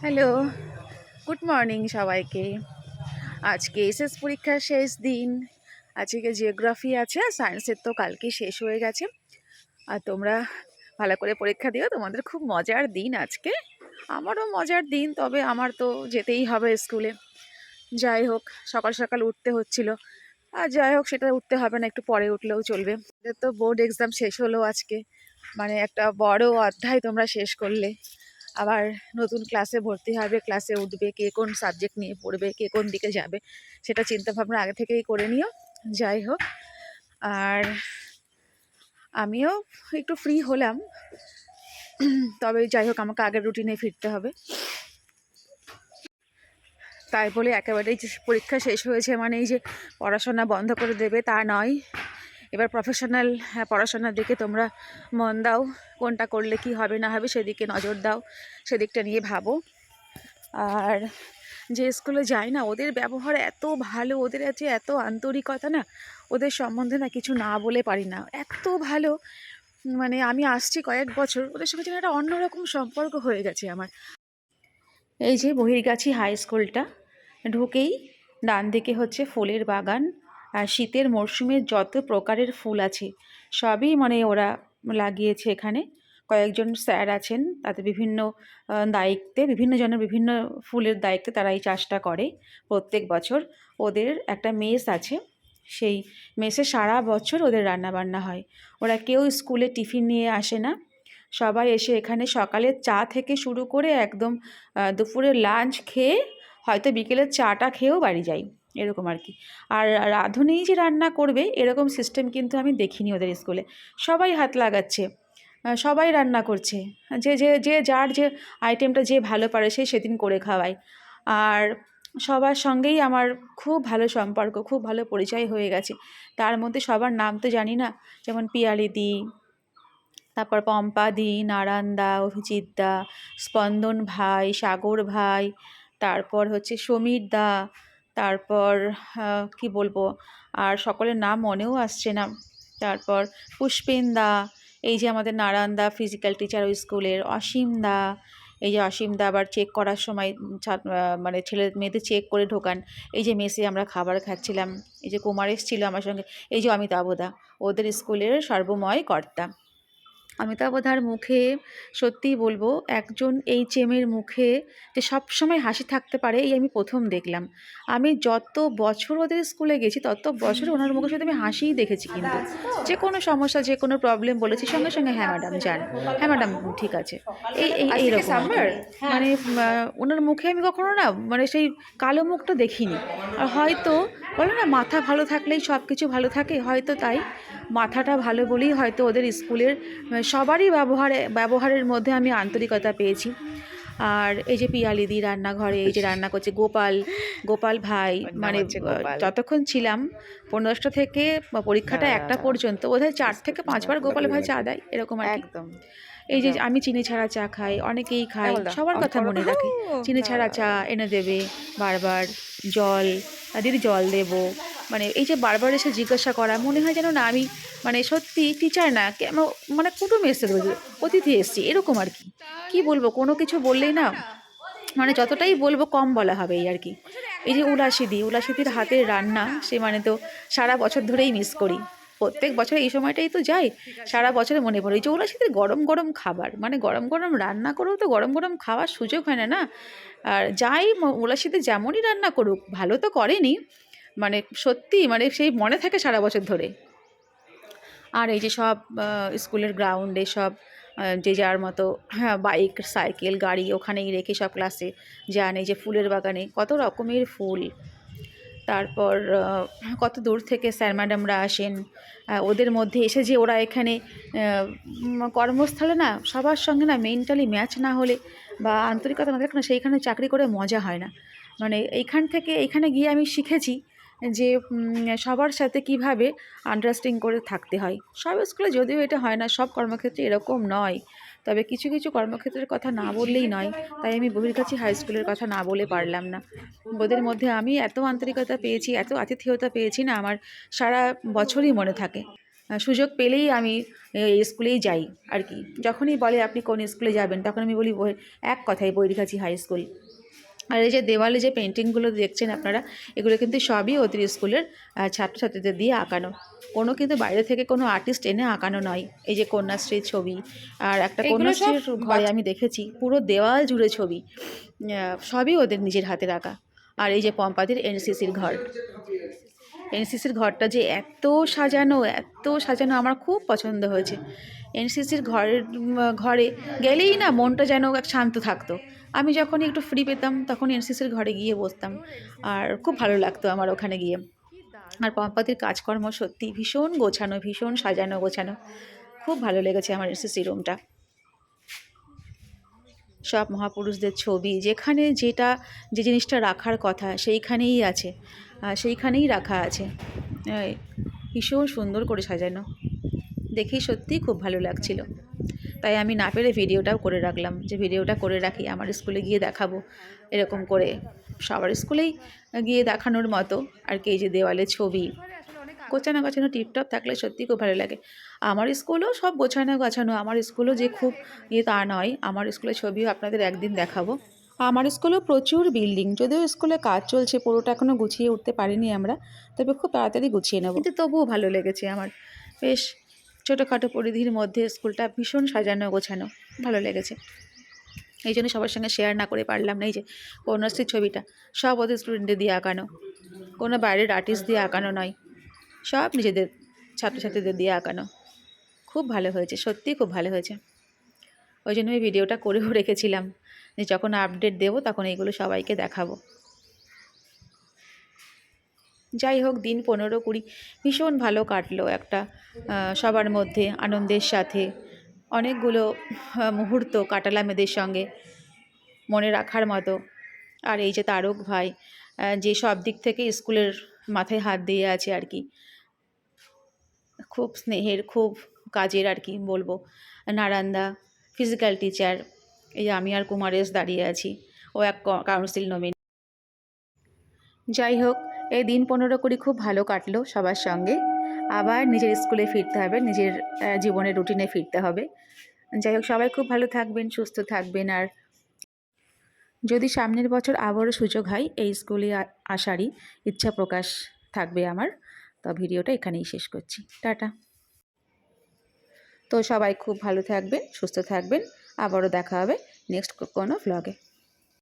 Hello, good morning সবাইকে। আজকে SS পরীক্ষার শেষ দিন। আজকে জিওগ্রাফি আছে, আর সায়েন্সের তো কালকে শেষ হয়ে গেছে। আর তোমরা ভালো করে পরীক্ষা দিও, তোমাদের খুব মজার দিন আজকে। আমারও মজার দিন, তবে আমার তো যেতেই হবে স্কুলে। যাই হোক, সকাল সকাল উঠতে হচ্ছিল, আর যাই হোক সেটা উঠতে হবে না, একটু পরে উঠলেও চলবে। এদের তো বোর্ড এক্সাম শেষ হলো আজকে, মানে একটা বড় অধ্যায় তোমরা শেষ করলে। আবার নতুন ক্লাসে ভর্তি হবে, ক্লাসে উঠবে, কে কোন সাবজেক্ট নিয়ে পড়বে, কে কোন দিকে যাবে, সেটা চিন্তাভাবনা আগে থেকেই করে নিও। যাই হোক, আর আমিও একটু ফ্রি হলাম, তবে যাই হোক আমাকে আগের রুটিনে ফিরতে হবে। তাই বলে একেবারেই যে পরীক্ষা শেষ হয়েছে মানে এই যে পড়াশোনা বন্ধ করে দেবে তা নয়। এবার প্রফেশনাল পড়াশোনার দিকে তোমরা মন দাও, কোনটা করলে কি হবে না হবে সেদিকে নজর দাও, সেদিকটা নিয়ে ভাবো। আর যে স্কুলে যাই না, ওদের ব্যবহার এত ভালো, ওদের আছে এত আন্তরিকতা না, ওদের সম্বন্ধে না কিছু না বলে পারি না, এত ভালো। মানে আমি আসছি কয়েক বছর, ওদের সঙ্গে যেন একটা অন্যরকম সম্পর্ক হয়ে গেছে আমার। এই যে বহির্গাছি হাই স্কুলটা, ঢুকেই ডান দিকে হচ্ছে ফুলের বাগান। আর শীতের মরশুমে যত প্রকারের ফুল আছে সবই মানে ওরা লাগিয়েছে এখানে। কয়েকজন স্যার আছেন, তাতে বিভিন্ন দায়িত্বে, বিভিন্ন জনের বিভিন্ন ফুলের দায়িত্বে তারা এই চাষটা করে প্রত্যেক বছর। ওদের একটা মেস আছে, সেই মেসে সারা বছর ওদের রান্নাবান্না হয়। ওরা কেউ স্কুলে টিফিন নিয়ে আসে না, সবাই এসে এখানে সকালের চা থেকে শুরু করে একদম দুপুরের লাঞ্চ খেয়ে হয়তো বিকেলের চাটা খেয়েও বাড়ি যাই, এরকম আর কি। আর রাঁধুনিই যে রান্না করবে এরকম সিস্টেম কিন্তু আমি দেখিনি ওদের স্কুলে। সবাই হাত লাগাচ্ছে, সবাই রান্না করছে, যে যে যে যার যে আইটেমটা যে ভালো পারে সে সেদিন করে খাওয়ায়। আর সবার সঙ্গেই আমার খুব ভালো সম্পর্ক, খুব ভালো পরিচয় হয়ে গেছে। তার মধ্যে সবার নাম তো জানি না, যেমন পিয়ালিদি, তারপর পম্পাদি, নারায়ণদা, অভিজিৎদা, স্পন্দন ভাই, সাগর ভাই, তারপর হচ্ছে সমীর দা, তারপর কি বলবো, আর সকলের নাম মনেও আসছে না। তারপর পুষ্পেন দা, এই যে আমাদের নারায়ণদা ফিজিক্যাল টিচার ওই স্কুলের, অসীম দা, এই যে অসীম দা আবার চেক করার সময় মানে ছেলে মেয়েদের চেক করে ঢোকান। এই যে মেসে আমরা খাবার খাচ্ছিলাম, এই যে কুমার এসেছিল আমার সঙ্গে, এই যে অমিতাভ দা, ওদের স্কুলের সর্বময় কর্তা। অমিতাভদার মুখে সত্যিই বলবো, একজন এইচএমের মুখে যে সবসময় হাসি থাকতে পারে এই আমি প্রথম দেখলাম। আমি যত বছর ওদের স্কুলে গেছি তত বছর ওনার মুখের সাথে আমি হাসিই দেখেছি, কিন্তু যে কোনো সমস্যা যে কোনো প্রবলেম বলেছি সঙ্গে সঙ্গে হ্যাঁ ম্যাডাম যান, হ্যাঁ ম্যাডাম ঠিক আছে, এই এই এইরকম আর কি। মানে ওনার মুখে আমি কখনো না মানে সেই কালো মুখটা দেখিনি। আর হয়তো বলে না মাথা ভালো থাকলেই সব কিছু ভালো থাকে, হয়তো তাই মাথাটা ভালো বলেই হয়তো ওদের স্কুলের সবারই ব্যবহারের মধ্যে আমি আন্তরিকতা পেয়েছি। আর এই যে পিয়ালিদি রান্নাঘরে এই যে রান্না করছে, গোপাল, গোপাল ভাই, মানে যতক্ষণ ছিলাম 15টা থেকে পরীক্ষাটা 1টা পর্যন্ত বোধহয় 4 থেকে 5 বার গোপাল ভাই চা দেয়, এরকম আর কি। এই যে আমি চিনি ছাড়া চা খাই, অনেকেই খাই, সবার কথা মনে রাখে, চিনি ছাড়া চা এনে দেবে বারবার, জল, দিদি জল দেবো, মানে এই যে বারবার এসে জিজ্ঞাসা করা, মনে হয় যেন না আমি মানে সত্যি টিচার না, মানে কুটুম এসছে, অতিথি এসছি, এরকম আর কি। কী বলবো, কোনো কিছু বললেই না মানে যতটাই বলবো কম বলা হবে এই আর কি। এই যে উলাসিদির হাতের রান্না, সে মানে তো সারা বছর ধরেই মিস করি। প্রত্যেক বছর এই সময়টাই তো যাই, সারা বছরে মনে পড়ে। এই যে উলাসিদির গরম গরম খাবার, মানে গরম গরম রান্না করেও তো গরম গরম খাওয়ার সুযোগ হয় না না। আর যাই উলাসিদি যেমনই রান্না করুক, ভালো তো করেনি, মানে সত্যি মানে সেই মনে থাকে সারা বছর ধরে। আর এই যে সব স্কুলের গ্রাউন্ডে সব যে যার মতো, হ্যাঁ, বাইক সাইকেল গাড়ি ওখানেই রেখে সব ক্লাসে যান। এই যে ফুলের বাগানে কত রকমের ফুল, তারপর কত দূর থেকে স্যার ম্যাডামরা আসেন, ওদের মধ্যে এসে যে ওরা এখানে কর্মস্থলে না সবার সঙ্গে না মেন্টালি ম্যাচ না হলে বা আন্তরিকতা না থাকলে না, সেইখানে চাকরি করে মজা হয় না। মানে এইখান থেকে এইখানে গিয়ে আমি শিখেছি যে সবার সাথে কিভাবে আন্ডারস্ট্যান্ডিং করে থাকতে হয়। সব স্কুলে যদিও এটা হয় না, সব কর্মক্ষেত্রে এরকম নয়, তবে কিছু কিছু কর্মক্ষেত্রের কথা না বললেই নয়। তাই আমি বহির্গাছি হাই স্কুলের কথা না বলে পারলাম না। ওদের মধ্যে আমি এত আন্তরিকতা পেয়েছি, এত আতিথেয়তা পেয়েছি না, আমার সারা বছরই মনে থাকে। সুযোগ পেলেই আমি এই স্কুলেই যাই আর কি। যখনই বলে আপনি কোন স্কুলে যাবেন, তখন আমি বলি এক কথায় বৈরিগাছি হাই স্কুল। আর এই যে দেওয়ালে যে পেন্টিংগুলো দেখছেন আপনারা, এগুলো কিন্তু সবই ওদের স্কুলের ছাত্রছাত্রীদের দিয়ে আঁকানো। কোনো কিন্তু বাইরে থেকে কোনো আর্টিস্ট এনে আঁকানো নয়। এই যে কন্যাশ্রীর ছবি, আর একটা কন্যাশ্রীর ঘরে আমি দেখেছি পুরো দেওয়াল জুড়ে ছবি, সবই ওদের নিজের হাতের আঁকা। আর এই যে পম্পাদির এনসিসির ঘর, এনসিসির ঘরটা যে এত সাজানো আমার খুব পছন্দ হয়েছে। এনসিসির ঘরে গেলেই না মনটা যেন শান্ত থাকতো। আমি যখন একটু ফ্রি পেতাম তখন এনসিসির ঘরে গিয়ে বসতাম, আর খুব ভালো লাগতো আমার ওখানে গিয়ে। আর পম্পাদির কাজকর্ম সত্যি ভীষণ গোছানো, ভীষণ সাজানো গোছানো, খুব ভালো লেগেছে আমার এনসিসি রুমটা। সব মহাপুরুষদের ছবি, যেখানে যে জিনিসটা রাখার কথা সেইখানেই আছে, সেইখানেই রাখা আছে। ভীষণ সুন্দর করে সাজানো, দেখেই সত্যিই খুব ভালো লাগছিল। তাই আমি না পেরে ভিডিওটাও করে রাখলাম, যে ভিডিওটা করে রাখি, আমার স্কুলে গিয়ে দেখাবো এরকম করে। সবার স্কুলেই গিয়ে দেখানোর মতো আর কি। এই যে দেওয়ালে ছবি গোছানো গাছানো টিপটপ থাকলে সত্যি খুব ভালো লাগে। আমার স্কুলও সব গোছানো গাছানো, আমার স্কুলও যে খুব তা নয়। আমার স্কুলের ছবিও আপনাদের একদিন দেখাবো। আমার স্কুলেও প্রচুর বিল্ডিং, যদিও স্কুলে কাজ চলছে, পুরোটা এখনও গুছিয়ে উঠতে পারিনি আমরা, তবে খুব তাড়াতাড়ি গুছিয়ে নেব। কিন্তু তবুও ভালো লেগেছে আমার, বেশ ছোটোখাটো পরিধির মধ্যে স্কুলটা ভীষণ সাজানো গোছানো, ভালো লেগেছে। এই জন্য সবার সঙ্গে শেয়ার না করে পারলাম না। এই যে কন্যাশ্রীর ছবিটা সব ওদের স্টুডেন্টদের দিয়ে আঁকানো, কোনো বাইরের আর্টিস্ট দিয়ে আঁকানো নয়, সব নিজেদের ছাত্রছাত্রীদের দিয়ে আঁকানো। খুব ভালো হয়েছে, সত্যিই খুব ভালো হয়েছে। ওই জন্য আমি ভিডিওটা করেও রেখেছিলাম, যে যখন আপডেট দেবো তখন এইগুলো সবাইকে দেখাবো। যাই হোক, দিন 15-20 ভীষণ ভালো কাটলো একটা সবার মধ্যে আনন্দের সাথে। অনেকগুলো মুহূর্ত কাটালাম এদের সঙ্গে, মনে রাখার মতো। আর এই যে তারক ভাই, যে সব দিক থেকে স্কুলের মাথায় হাত দিয়ে আছে আর কি, খুব স্নেহের, খুব কাজের আর কি বলবো। নারায়ণদা ফিজিক্যাল টিচার, এই যে আমি আর কুমারেশ দাঁড়িয়ে আছি, ও এক কাউন্সিল নমিনি। যাই হোক, এই দিন 15-20 খুব ভালো কাটলো সবার সঙ্গে। আবার নিজের স্কুলে ফিরতে হবে, নিজের জীবনের রুটিনে ফিরতে হবে। যাই হোক, সবাই খুব ভালো থাকবেন, সুস্থ থাকবেন। আর যদি সামনের বছর আবারও সুযোগ হয় এই স্কুলে আসারই ইচ্ছা প্রকাশ থাকবে আমার। তো ভিডিওটা এখানেই শেষ করছি, টাটা। তো সবাই খুব ভালো থাকবেন, সুস্থ থাকবেন, আবারও দেখা হবে নেক্সট কোনো ভ্লগে।